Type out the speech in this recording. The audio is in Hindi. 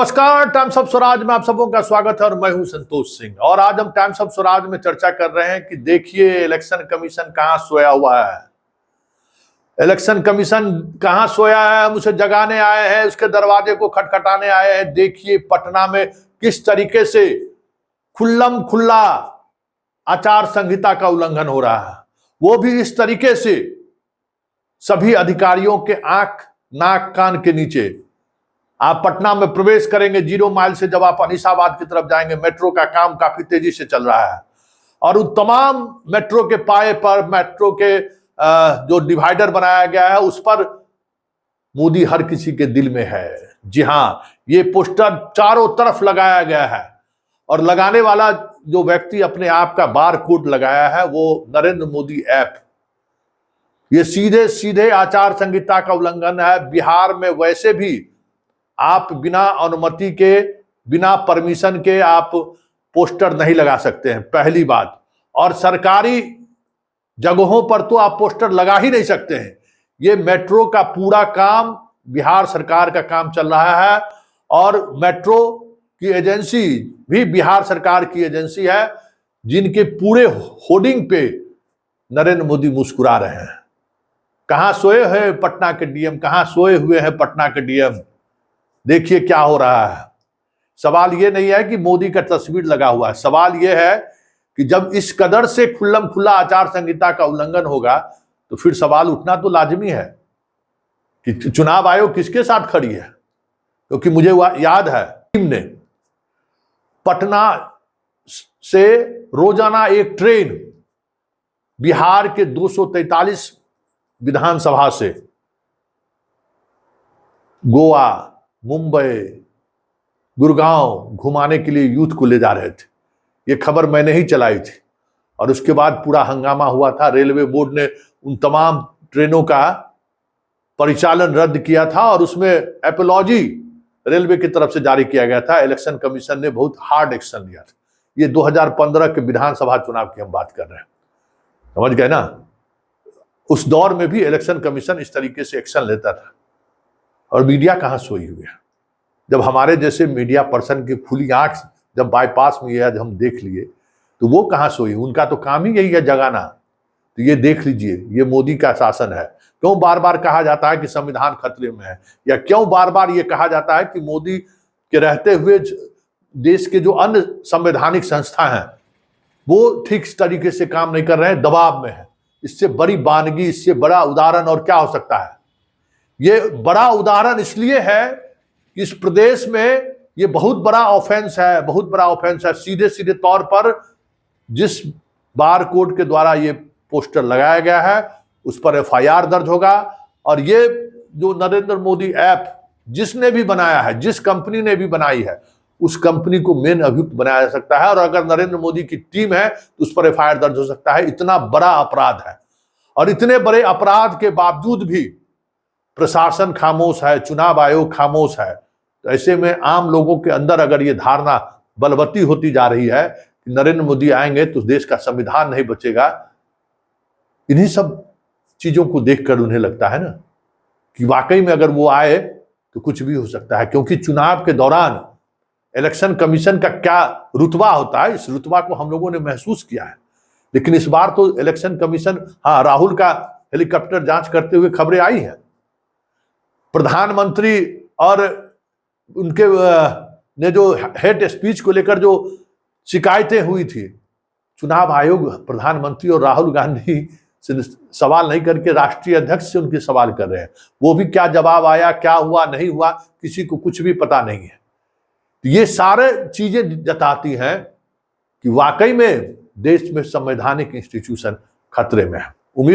नमस्कार, टाइम्स ऑफ स्वराज में आप सबों का स्वागत है और मैं हूं संतोष सिंह। और आज हम टाइम्स ऑफ स्वराज में चर्चा कर रहे हैं कि देखिए इलेक्शन कमीशन कहां सोया हुआ है। इलेक्शन कमीशन कहां सोया है, हम उसे जगाने आए हैं, उसके दरवाजे को खटखटाने आए हैं। देखिए पटना में किस तरीके से खुल्लम खुल्ला आचार संहिता का उल्लंघन हो रहा है, वो भी इस तरीके से सभी अधिकारियों के आंख नाक कान के नीचे। आप पटना में प्रवेश करेंगे 0 माइल से, जब आप अनीसाबाद की तरफ जाएंगे, मेट्रो का काम काफी तेजी से चल रहा है और उन तमाम मेट्रो के पाए पर, मेट्रो के जो डिवाइडर बनाया गया है उस पर मोदी हर किसी के दिल में है। जी हां, ये पोस्टर चारों तरफ लगाया गया है और लगाने वाला जो व्यक्ति अपने आप का बार कोड लगाया है वो नरेंद्र मोदी ऐप। ये सीधे सीधे आचार संहिता का उल्लंघन है। बिहार में वैसे भी आप बिना अनुमति के, बिना परमिशन के आप पोस्टर नहीं लगा सकते हैं, पहली बात। और सरकारी जगहों पर तो आप पोस्टर लगा ही नहीं सकते हैं। ये मेट्रो का पूरा काम बिहार सरकार का काम चल रहा है और मेट्रो की एजेंसी भी बिहार सरकार की एजेंसी है, जिनके पूरे होर्डिंग पे नरेंद्र मोदी मुस्कुरा रहे हैं। कहां सोए हैं पटना के डीएम, कहां सोए हुए हैं पटना के डीएम। देखिए क्या हो रहा है। सवाल यह नहीं है कि मोदी का तस्वीर लगा हुआ है, सवाल यह है कि जब इस कदर से खुल्लम खुल्ला आचार संहिता का उल्लंघन होगा तो फिर सवाल उठना तो लाजमी है कि चुनाव आयोग किसके साथ खड़ी है। क्योंकि मुझे याद है टीम ने पटना से रोजाना एक ट्रेन बिहार के 243 विधानसभा से गोवा, मुंबई, गुड़गांव घुमाने के लिए यूथ को ले जा रहे थे। ये खबर मैंने ही चलाई थी और उसके बाद पूरा हंगामा हुआ था। रेलवे बोर्ड ने उन तमाम ट्रेनों का परिचालन रद्द किया था और उसमें एपोलॉजी रेलवे की तरफ से जारी किया गया था। इलेक्शन कमीशन ने बहुत हार्ड एक्शन लिया था। ये 2015 के विधानसभा चुनाव की हम बात कर रहे हैं, समझ गए ना। उस दौर में भी इलेक्शन कमीशन इस तरीके से एक्शन लेता था और मीडिया कहां सोई हुई है। जब हमारे जैसे मीडिया पर्सन की खुली आंख जब बाईपास में ये हम देख लिए तो वो कहां सोई। उनका तो काम ही यही है जगाना। तो ये देख लीजिए, ये मोदी का शासन है। क्यों बार बार कहा जाता है कि संविधान खतरे में है, या क्यों बार बार ये कहा जाता है कि मोदी के रहते हुए देश के जो अन्य संवैधानिक संस्था हैं वो ठीक तरीके से काम नहीं कर रहे हैं, दबाव में है। इससे बड़ी वानगी, इससे बड़ा उदाहरण और क्या हो सकता है। ये बड़ा उदाहरण इसलिए है कि इस प्रदेश में ये बहुत बड़ा ऑफेंस है, बहुत बड़ा ऑफेंस है। सीधे सीधे तौर पर जिस बार कोड के द्वारा ये पोस्टर लगाया गया है उस पर एफआईआर दर्ज होगा। और ये जो नरेंद्र मोदी ऐप जिसने भी बनाया है, जिस कंपनी ने भी बनाई है, उस कंपनी को मेन अभियुक्त बनाया जा सकता है। और अगर नरेंद्र मोदी की टीम है तो उस पर एफआईआर दर्ज हो सकता है। इतना बड़ा अपराध है और इतने बड़े अपराध के बावजूद भी प्रशासन खामोश है, चुनाव आयोग खामोश है। तो ऐसे में आम लोगों के अंदर अगर ये धारणा बलवती होती जा रही है कि नरेंद्र मोदी आएंगे तो देश का संविधान नहीं बचेगा, इन्हीं सब चीजों को देखकर उन्हें लगता है ना कि वाकई में अगर वो आए तो कुछ भी हो सकता है। क्योंकि चुनाव के दौरान इलेक्शन कमीशन का क्या रुतबा होता है, इस रुतबा को हम लोगों ने महसूस किया है। लेकिन इस बार तो इलेक्शन कमीशन, हाँ, राहुल का हेलीकॉप्टर जांच करते हुए खबरें आई हैं। प्रधानमंत्री और उनके ने जो हेट स्पीच को लेकर जो शिकायतें हुई थी, चुनाव आयोग प्रधानमंत्री और राहुल गांधी से सवाल नहीं करके राष्ट्रीय अध्यक्ष से उनके सवाल कर रहे हैं। वो भी क्या जवाब आया, क्या हुआ नहीं हुआ, किसी को कुछ भी पता नहीं है। ये सारे चीजें जताती हैं कि वाकई में देश में संवैधानिक इंस्टीट्यूशन खतरे में है। उम्मीद